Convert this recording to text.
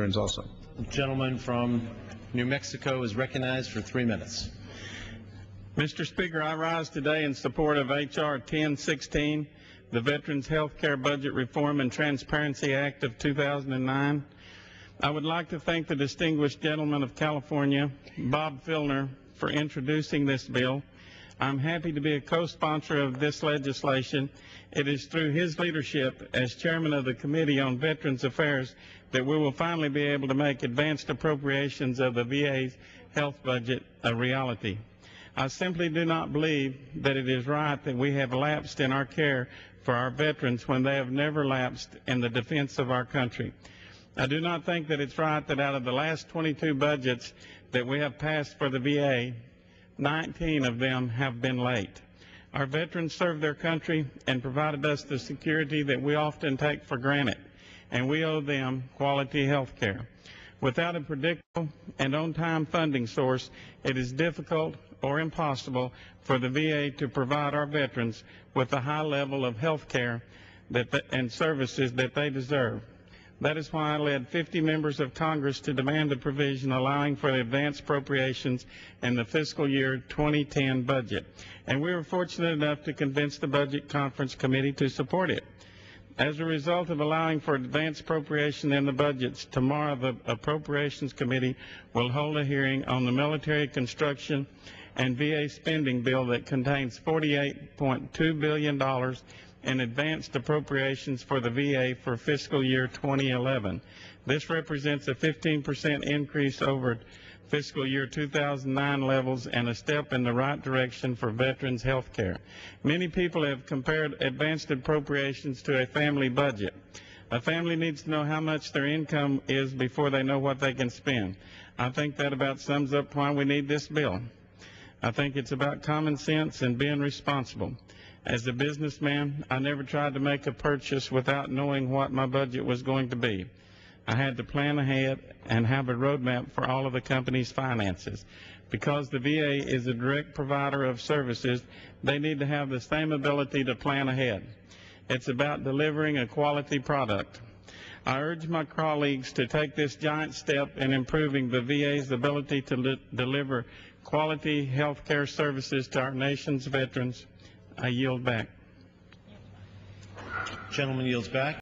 veterans also. The gentleman from New Mexico is recognized for 3 minutes. Mr. Speaker, I rise today in support of H.R. 1016, the Veterans Health Care Budget Reform and Transparency Act of 2009. I would like to thank the distinguished gentleman of California, Bob Filner, for introducing this bill. I'm happy to be a co-sponsor of this legislation. It is through his leadership as chairman of the Committee on Veterans Affairs that we will finally be able to make advanced appropriations of the VA's health budget a reality. I simply do not believe that it is right that we have lapsed in our care for our veterans when they have never lapsed in the defense of our country. I do not think that it's right that out of the last 22 budgets that we have passed for the VA, 19 of them have been late. Our veterans served their country and provided us the security that we often take for granted, and we owe them quality health care. Without a predictable and on-time funding source, it is difficult or impossible for the VA to provide our veterans with a high level of health care and services that they deserve. That is why I led 50 members of Congress to demand a provision allowing for the advanced appropriations in the fiscal year 2010 budget. And we were fortunate enough to convince the Budget Conference Committee to support it. As a result of allowing for advanced appropriation in the budgets, tomorrow the Appropriations Committee will hold a hearing on the military construction and VA spending bill that contains $48.2 billion in advanced appropriations for the VA for fiscal year 2011. This represents a 15% increase over fiscal year 2009 levels and a step in the right direction for veterans health care. Many people have compared advanced appropriations to a family budget. A family needs to know how much their income is before they know what they can spend. I think that about sums up why we need this bill. I think it's about common sense and being responsible. As a businessman, I never tried to make a purchase without knowing what my budget was going to be. I had to plan ahead and have a roadmap for all of the company's finances. Because the VA is a direct provider of services, they need to have the same ability to plan ahead. It's about delivering a quality product. I urge my colleagues to take this giant step in improving the VA's ability to deliver quality health care services to our nation's veterans. I yield back. Gentleman yields back.